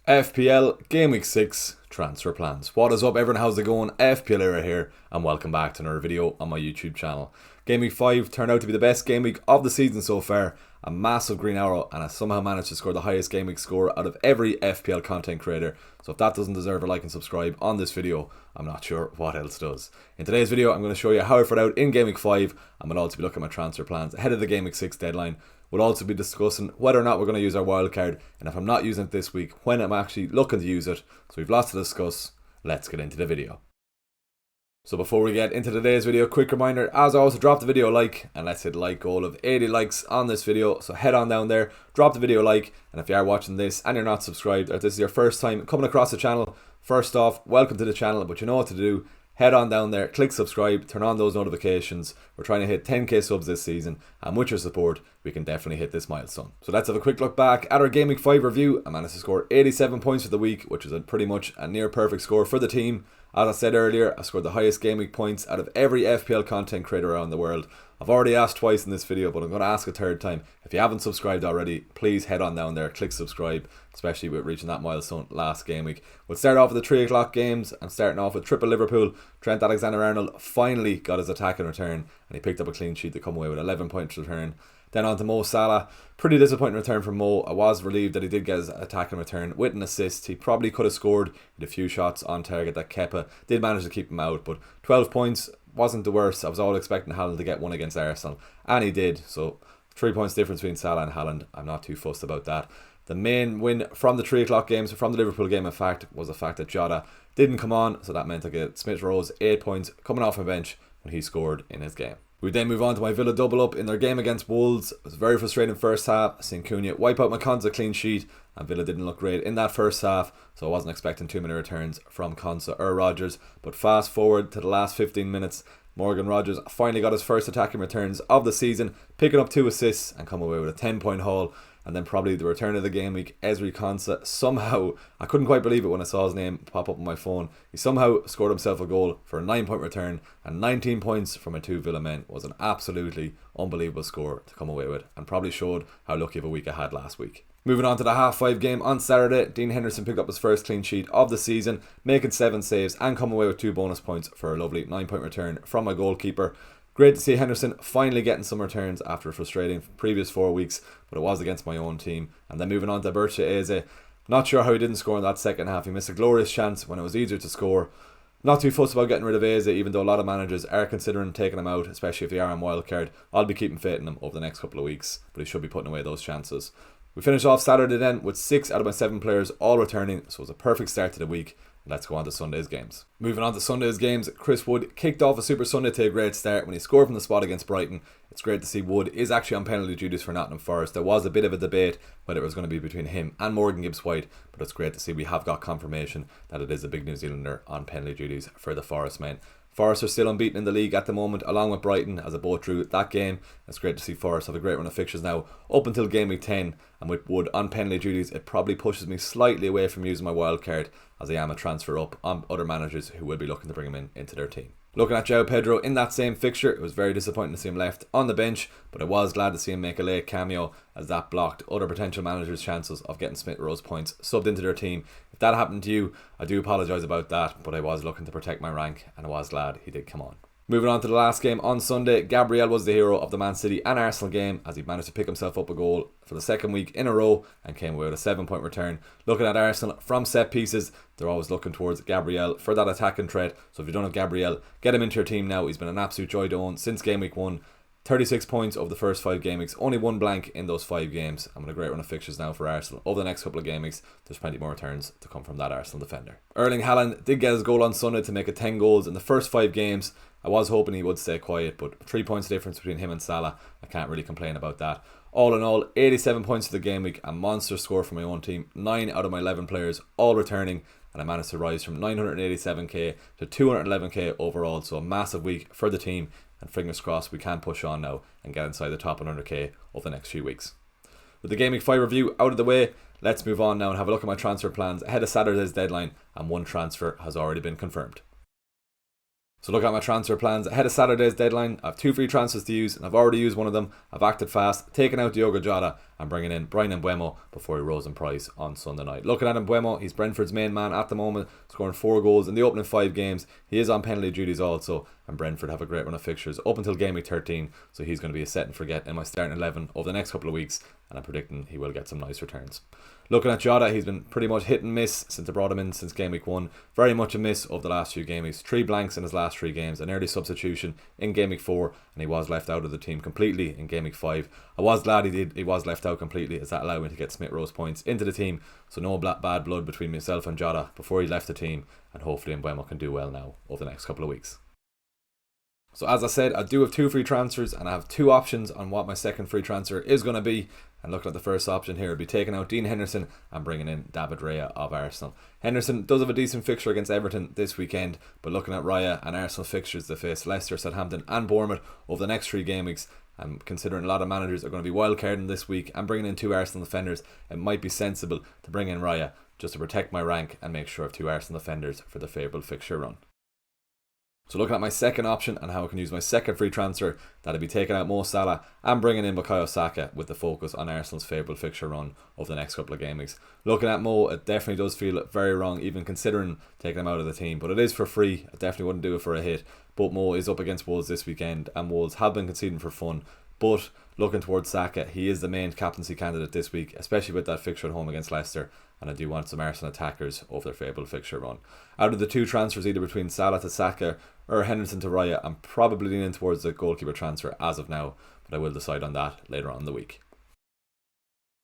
FPL Game Week 6 Transfer Plans. What is up everyone, how's it going? FPL Era here and welcome back to another video on my YouTube channel. Game Week 5 turned out to be the best game week of the season so far. A massive green arrow, and I somehow managed to score the highest game week score out of every FPL content creator. So if that doesn't deserve a like and subscribe on this video, I'm not sure what else does. In today's video I'm going to show you how I fared out in Game Week 5. I'm going to also be looking at my transfer plans ahead of the Game Week 6 deadline. We'll also be discussing whether or not we're going to use our wildcard, and if I'm not using it this week, when I'm actually looking to use it. So we've lots to discuss. Let's get into the video. So before we get into today's video, quick reminder, as always, to drop the video a like, and let's hit a like goal of 80 likes on this video. So head on down there, drop the video a like, and if you are watching this and you're not subscribed, or if this is your first time coming across the channel, first off, welcome to the channel, but you know what to do. Head on down there, click subscribe, turn on those notifications. We're trying to hit 10k subs this season, and with your support, we can definitely hit this milestone. So let's have a quick look back at our Game Week 5 review. I managed to score 87 points for the week, which is pretty much a near perfect score for the team. As I said earlier, I scored the highest Game Week points out of every FPL content creator around the world. I've already asked twice in this video, but I'm going to ask a third time. If you haven't subscribed already, please head on down there, click subscribe, especially with reaching that milestone last game week. We'll start off with the 3 o'clock games. I'm starting off with triple Liverpool. Trent Alexander-Arnold finally got his attack in return, and he picked up a clean sheet to come away with 11 points return. Then on to Mo Salah. Pretty disappointing return from Mo. I was relieved that he did get his attack in return with an assist. He probably could have scored with a few shots on target that Kepa did manage to keep him out, but 12 points wasn't the worst. I was all expecting Haaland to get one against Arsenal, and he did. So 3 points difference between Salah and Haaland. I'm not too fussed about that. The main win from the 3 o'clock games, from the Liverpool game in fact, was the fact that Jota didn't come on, so that meant I get Smith Rowe's 8 points coming off my bench when he scored in his game. We then move on to my Villa double up in their game against Wolves. It was a very frustrating first half. Seeing Cunha wipe out my Konsa clean sheet, and Villa didn't look great in that first half, so I wasn't expecting too many returns from Konsa or Rodgers. But fast forward to the last 15 minutes, Morgan Rodgers finally got his first attacking returns of the season, picking up 2 assists and come away with a 10-point haul. And then probably the return of the game week, Ezri Konsa somehow, I couldn't quite believe it when I saw his name pop up on my phone. He somehow scored himself a goal for a 9-point return, and 19 points from my 2 Villa men was an absolutely unbelievable score to come away with, and probably showed how lucky of a week I had last week. Moving on to the half-5 game on Saturday, Dean Henderson picked up his first clean sheet of the season, making 7 saves and come away with 2 bonus points for a lovely 9-point return from my goalkeeper. Great to see Henderson finally getting some returns after a frustrating previous 4 weeks, but it was against my own team. And then moving on to Berche Eze, not sure how he didn't score in that second half. He missed a glorious chance when it was easier to score. Not too fussed about getting rid of Eze, even though a lot of managers are considering taking him out, especially if they are on wildcard. I'll be keeping faith in him over the next couple of weeks, but he should be putting away those chances. We finished off Saturday then with 6 out of my 7 players all returning, so it was a perfect start to the week. Let's go on to Sunday's games. Moving on to Sunday's games, Chris Wood kicked off a Super Sunday to a great start when he scored from the spot against Brighton. It's great to see Wood is actually on penalty duties for Nottingham Forest. There was a bit of a debate whether it was going to be between him and Morgan Gibbs-White, but it's great to see we have got confirmation that it is a big New Zealander on penalty duties for the Forest men. Forest are still unbeaten in the league at the moment, along with Brighton, as they both drew that game. It's great to see Forest have a great run of fixtures now up until game week 10, and with Wood on penalty duties, it probably pushes me slightly away from using my wild card, as I am a transfer up on other managers who will be looking to bring him into their team. Looking at João Pedro in that same fixture, it was very disappointing to see him left on the bench, but I was glad to see him make a late cameo, as that blocked other potential managers' chances of getting Smith Rowe's points subbed into their team. If that happened to you, I do apologise about that, but I was looking to protect my rank, and I was glad he did come on. Moving on to the last game on Sunday, Gabriel was the hero of the Man City and Arsenal game, as he managed to pick himself up a goal for the second week in a row and came away with a 7-point return. Looking at Arsenal from set pieces, they're always looking towards Gabriel for that attacking threat. So if you don't have Gabriel, get him into your team now. He's been an absolute joy to own since game week 1. 36 points over the first 5 game weeks, only 1 blank in those 5 games. I'm on a great run of fixtures now for Arsenal. Over the next couple of game weeks, there's plenty more returns to come from that Arsenal defender. Erling Haaland did get his goal on Sunday to make it 10 goals in the first 5 games. I was hoping he would stay quiet, but 3 points difference between him and Salah, I can't really complain about that. All in all, 87 points for the game week, a monster score for my own team. 9 out of my 11 players all returning, and I managed to rise from 987k to 211k overall, so a massive week for the team, and fingers crossed we can push on now and get inside the top 100k over the next few weeks. With the Game Week 5 review out of the way, let's move on now and have a look at my transfer plans ahead of Saturday's deadline, and 1 transfer has already been confirmed. So look at my transfer plans ahead of Saturday's deadline. I have 2 free transfers to use and I've already used one of them. I've acted fast, taken out Diogo Jota and bringing in Bryan Mbeumo before he rose in price on Sunday night. Looking at Mbeumo, he's Brentford's main man at the moment, scoring 4 goals in the opening 5 games. He is on penalty duties also, and Brentford have a great run of fixtures up until game week 13, so he's going to be a set and forget in my starting 11 over the next couple of weeks, and I'm predicting he will get some nice returns. Looking at Jota, he's been pretty much hit and miss since I brought him in since game week 1. Very much a miss over the last few game weeks. 3 blanks in his last 3 games. An early substitution in game week 4, and he was left out of the team completely in game week 5. I was glad he was left out completely, as that allowed me to get Smith Rowe's points into the team. So no bad blood between myself and Jota before he left the team, and hopefully Mbeumo can do well now over the next couple of weeks. So as I said, I do have 2 free transfers, and I have 2 options on what my second free transfer is going to be. And looking at the first option here, I'll be taking out Dean Henderson and bringing in David Raya of Arsenal. Henderson does have a decent fixture against Everton this weekend, but looking at Raya and Arsenal's fixtures, they face Leicester, Southampton and Bournemouth over the next 3 game weeks. And considering a lot of managers are going to be wildcarding this week and bringing in 2 Arsenal defenders, it might be sensible to bring in Raya just to protect my rank and make sure I have 2 Arsenal defenders for the favourable fixture run. So looking at my second option and how I can use my second free transfer, that'll be taking out Mo Salah and bringing in Bukayo Saka with the focus on Arsenal's favourable fixture run over the next couple of game weeks. Looking at Mo, it definitely does feel very wrong even considering taking him out of the team, but it is for free. I definitely wouldn't do it for a hit. But Mo is up against Wolves this weekend, and Wolves have been conceding for fun. But looking towards Saka, he is the main captaincy candidate this week, especially with that fixture at home against Leicester, and I do want some Arsenal attackers over their favourable fixture run. Out of the 2 transfers, either between Salah to Saka or Henderson to Raya, I'm probably leaning towards the goalkeeper transfer as of now, but I will decide on that later on in the week.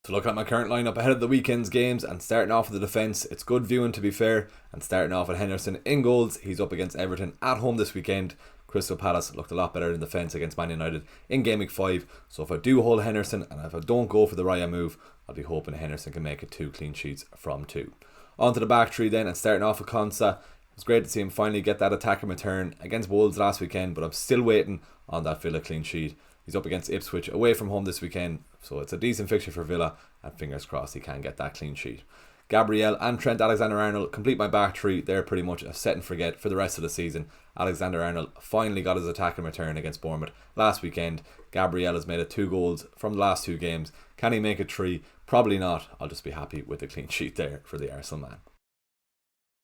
So looking at my current lineup ahead of the weekend's games and starting off with the defence, it's good viewing to be fair, and starting off with Henderson in goals. He's up against Everton at home this weekend. Crystal Palace looked a lot better in defence against Man United in game week 5, so if I do hold Henderson and if I don't go for the Raya move, I'll be hoping Henderson can make it 2 clean sheets from 2. On to the back 3 then, and starting off with Konsa. It was great to see him finally get that attacking return against Wolves last weekend, but I'm still waiting on that Villa clean sheet. He's up against Ipswich away from home this weekend, so it's a decent fixture for Villa, and fingers crossed he can get that clean sheet. Gabriel and Trent Alexander-Arnold complete my back 3. They're pretty much a set and forget for the rest of the season. Alexander-Arnold finally got his attacking return against Bournemouth last weekend. Gabriel has made it 2 goals from the last 2 games. Can he make it 3? Probably not. I'll just be happy with the clean sheet there for the Arsenal man.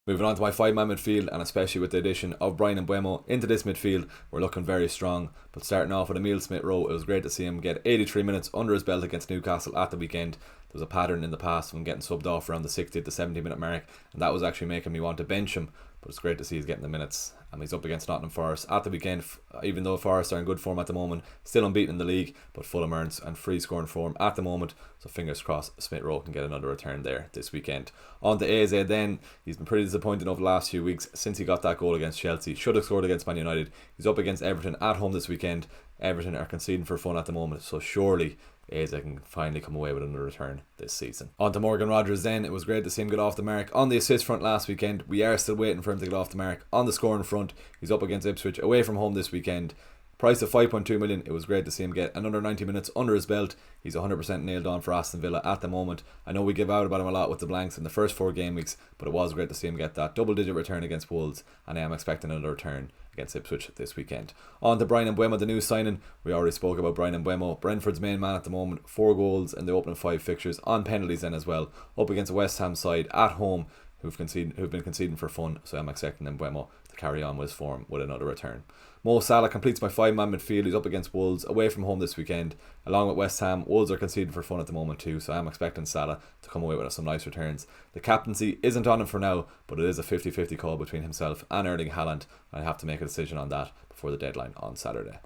Moving on to my 5-man midfield, and especially with the addition of Bryan Mbeumo into this midfield, we're looking very strong. But starting off with Emile Smith Rowe, it was great to see him get 83 minutes under his belt against Newcastle at the weekend. There was a pattern in the past of him getting subbed off around the 60 to 70 minute mark, and that was actually making me want to bench him. But it's great to see he's getting the minutes. And he's up against Nottingham Forest at the weekend, even though Forest are in good form at the moment, still unbeaten in the league, but Fulham are in free scoring form at the moment, so fingers crossed Smith Rowe can get another return there this weekend. On to AZ then, he's been pretty disappointing over the last few weeks since he got that goal against Chelsea. Should have scored against Man United. He's up against Everton at home this weekend. Everton are conceding for fun at the moment, so surely AZ can finally come away with another return this season. On to Morgan Rogers then. It was great to see him get off the mark on the assist front last weekend. We are still waiting for him to get off the mark on the scoring front. He's up against Ipswich away from home this weekend. Price of 5.2 million. It was great to see him get another 90 minutes under his belt. He's 100% nailed on for Aston Villa at the moment. I know we give out about him a lot with the blanks in the first 4 game weeks, but it was great to see him get that double-digit return against Wolves, and I am expecting another return against Ipswich this weekend. On to Bryan Mbeumo, the new signing. We already spoke about Bryan Mbeumo, Brentford's main man at the moment. 4 goals in the opening 5 fixtures on penalties then as well. Up against a West Ham side at home who've been conceding for fun, so I'm expecting Mbeumo to carry on with his form with another return. Mo Salah completes my 5-man midfield. He's up against Wolves away from home this weekend. Along with West Ham, Wolves are conceding for fun at the moment too, so I'm expecting Salah to come away with some nice returns. The captaincy isn't on him for now, but it is a 50-50 call between himself and Erling Haaland, and I have to make a decision on that before the deadline on Saturday.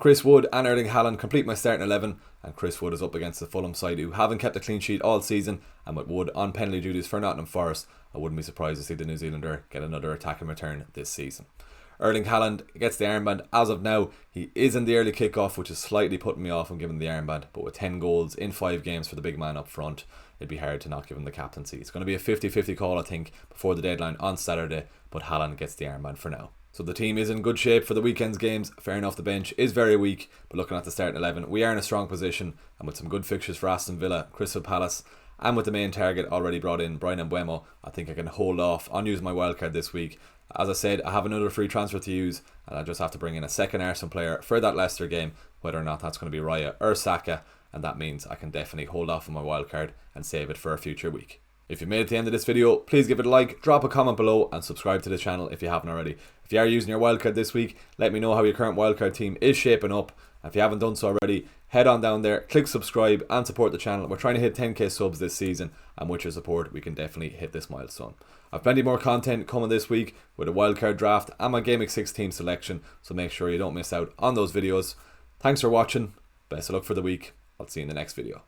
Chris Wood and Erling Haaland complete my starting 11, and Chris Wood is up against the Fulham side who haven't kept a clean sheet all season, and with Wood on penalty duties for Nottingham Forest, I wouldn't be surprised to see the New Zealander get another attacking return this season. Erling Haaland gets the armband as of now. He is in the early kickoff, which is slightly putting me off from giving the armband, but with 10 goals in 5 games for the big man up front, it'd be hard to not give him the captaincy. It's going to be a 50-50 call, I think, before the deadline on Saturday, but Haaland gets the armband for now. So the team is in good shape for the weekend's games. Fair enough, the bench is very weak, but looking at the starting 11, we are in a strong position, and with some good fixtures for Aston Villa, Crystal Palace, and with the main target already brought in, Bryan Mbeumo, I think I can hold off on using my wildcard this week As I said, I have another free transfer to use, and I just have to bring in a second Arsenal player for that Leicester game, whether or not that's going to be Raya or Saka, and that means I can definitely hold off on my wildcard and save it for a future week. If you made it to the end of this video, please give it a like, drop a comment below, and subscribe to the channel if you haven't already. If you are using your wildcard this week, let me know how your current wildcard team is shaping up. If you haven't done so already, head on down there, click subscribe and support the channel. We're trying to hit 10k subs this season, and with your support we can definitely hit this milestone. I've plenty more content coming this week with a wildcard draft and my GAMEWEEK 6 team selection, so make sure you don't miss out on those videos. Thanks for watching, best of luck for the week, I'll see you in the next video.